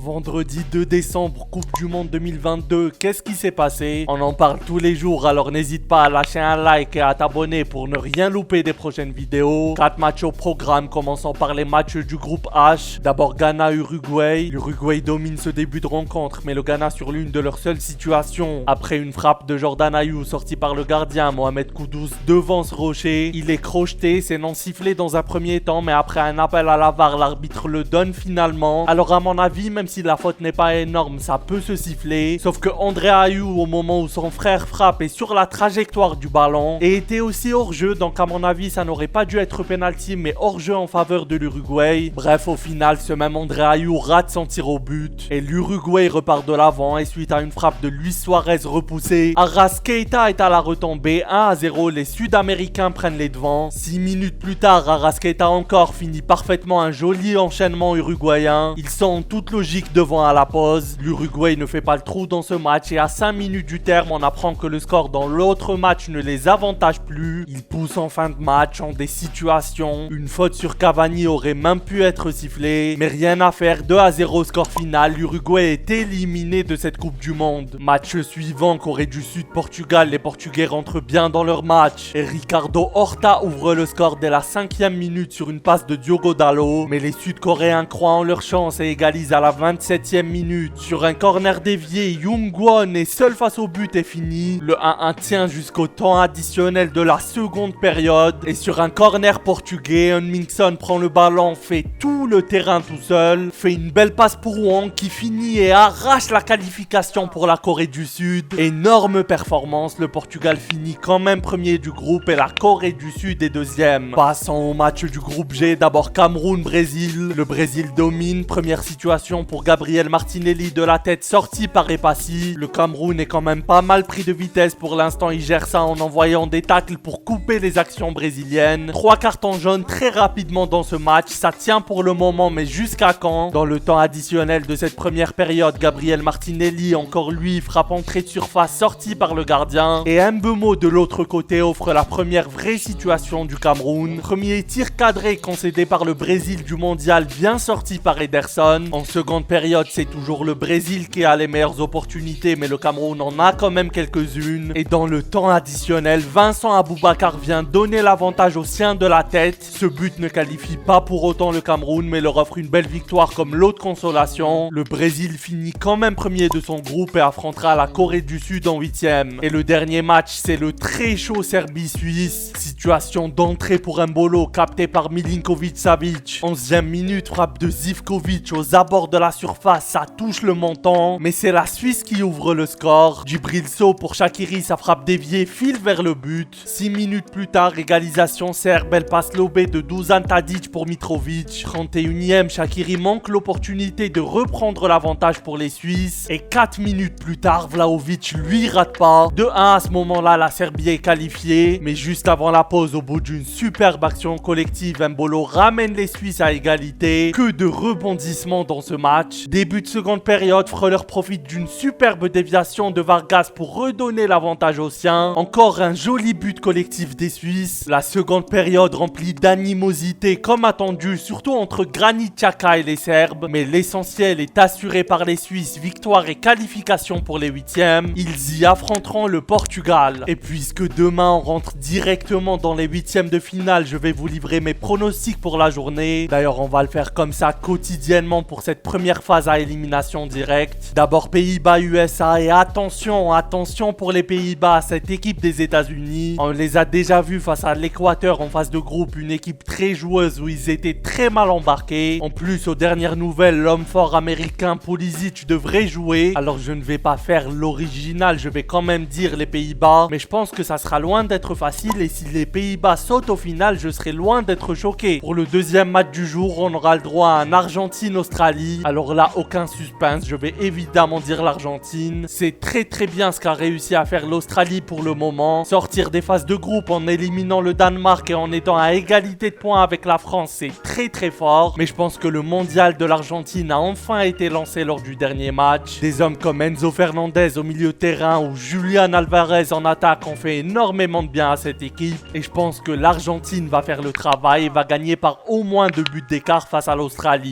Vendredi 2 décembre, Coupe du Monde 2022, qu'est-ce qui s'est passé? On en parle tous les jours, alors n'hésite pas à lâcher un like et à t'abonner pour ne rien louper des prochaines vidéos. 4 matchs au programme, commençant par les matchs du groupe H. D'abord Ghana-Uruguay. L'Uruguay domine ce début de rencontre, mais le Ghana sur l'une de leurs seules situations. Après une frappe de Jordan Ayew sortie par le gardien Mohamed Kudus devant ce rocher, il est crocheté, c'est non sifflé dans un premier temps, mais après un appel à la VAR, l'arbitre le donne finalement. Alors à mon avis, même si la faute n'est pas énorme, ça peut se siffler. Sauf que André Ayew, au moment où son frère frappe, est sur la trajectoire du ballon et était aussi hors jeu, donc à mon avis ça n'aurait pas dû être penalty mais hors jeu en faveur de l'Uruguay. Bref, au final ce même André Ayew rate son tir au but et l'Uruguay repart de l'avant, et suite à une frappe de Luis Suarez repoussée, Arrascaeta est à la retombée. 1-0, les Sud-Américains prennent les devants. 6 minutes plus tard, Arrascaeta encore finit parfaitement un joli enchaînement uruguayen. Ils sont en toute logique devant à la pause. L'Uruguay ne fait pas le trou dans ce match et à 5 minutes du terme, on apprend que le score dans l'autre match ne les avantage plus. Ils poussent en fin de match en des situations. Une faute sur Cavani aurait même pu être sifflée, mais rien à faire. 2-0 score final. L'Uruguay est éliminé de cette Coupe du Monde. Match suivant, Corée du Sud, Portugal. Les Portugais rentrent bien dans leur match et Ricardo Horta ouvre le score dès la 5e minute sur une passe de Diogo Dalot, mais les Sud-Coréens croient en leur chance et égalisent à la 27e minute. Sur un corner dévié, Young-Won est seul face au but et fini. Le 1-1 tient jusqu'au temps additionnel de la seconde période, et sur un corner portugais, Heung-min Son prend le ballon, fait tout le terrain tout seul, fait une belle passe pour Wang qui finit et arrache la qualification pour la Corée du Sud. Énorme performance, le Portugal finit quand même premier du groupe et la Corée du Sud est deuxième. Passons au match du groupe G, d'abord Cameroun-Brésil. Le Brésil domine, première situation pour Gabriel Martinelli de la tête sortie par Epassi. Le Cameroun est quand même pas mal pris de vitesse pour l'instant, il gère ça en envoyant des tacles pour couper les actions brésiliennes. 3 cartons jaunes très rapidement dans ce match, ça tient pour le moment, mais jusqu'à quand? Dans le temps additionnel de cette première période, Gabriel Martinelli, encore lui, frappe entrée de surface sortie par le gardien, et Mbeumo de l'autre côté offre la première vraie situation du Cameroun. Premier tir cadré concédé par le Brésil du mondial, bien sorti par Ederson. En seconde période, c'est toujours le Brésil qui a les meilleures opportunités, mais le Cameroun en a quand même quelques-unes. Et dans le temps additionnel, Vincent Aboubakar vient donner l'avantage aux siens de la tête. Ce but ne qualifie pas pour autant le Cameroun, mais leur offre une belle victoire comme lot de consolation. Le Brésil finit quand même premier de son groupe et affrontera la Corée du Sud en 8e. Et le dernier match, c'est le très chaud Serbie-Suisse. Situation d'entrée pour Embolo, capté par Milinkovic-Savic. 11e minute, frappe de Zivkovic aux abords de la surface, ça touche le menton, mais c'est la Suisse qui ouvre le score. Djibril Sow pour Shaqiri, sa frappe déviée file vers le but. 6 minutes plus tard, égalisation serbe, belle passe lobée de Dusan Tadic pour Mitrovic. 31e, Shaqiri manque l'opportunité de reprendre l'avantage pour les Suisses. Et 4 minutes plus tard, Vlahovic lui rate pas. 2-1 à ce moment-là, la Serbie est qualifiée, mais juste avant la pause, au bout d'une superbe action collective, Mbolo ramène les Suisses à égalité. Que de rebondissements dans ce match. Début de seconde période, Freuler profite d'une superbe déviation de Vargas pour redonner l'avantage aux siens. Encore un joli but collectif des Suisses. La seconde période remplie d'animosité comme attendu, surtout entre Granit Xhaka et les Serbes. Mais l'essentiel est assuré par les Suisses, victoire et qualification pour les 8e. Ils y affronteront le Portugal. Et puisque demain on rentre directement dans les 8e de finale, je vais vous livrer mes pronostics pour la journée. D'ailleurs, on va le faire comme ça quotidiennement pour cette première phase à élimination directe. D'abord Pays-Bas-USA, et attention pour les Pays-Bas, cette équipe des États-Unis. On les a déjà vus face à l'Équateur en phase de groupe, une équipe très joueuse où ils étaient très mal embarqués. En plus, aux dernières nouvelles, l'homme fort américain Pulisic devrait jouer. Alors je ne vais pas faire l'original, je vais quand même dire les Pays-Bas, mais je pense que ça sera loin d'être facile, et si les Pays-Bas sautent au final, je serai loin d'être choqué. Pour le deuxième match du jour, on aura le droit à un Argentine-Australie. Alors là, aucun suspense, je vais évidemment dire l'Argentine. C'est très bien ce qu'a réussi à faire l'Australie pour le moment. Sortir des phases de groupe en éliminant le Danemark et en étant à égalité de points avec la France, c'est très fort. Mais je pense que le mondial de l'Argentine a enfin été lancé lors du dernier match. Des hommes comme Enzo Fernandez au milieu de terrain ou Julian Alvarez en attaque ont fait énormément de bien à cette équipe. Et je pense que l'Argentine va faire le travail et va gagner par au moins 2 buts d'écart face à l'Australie.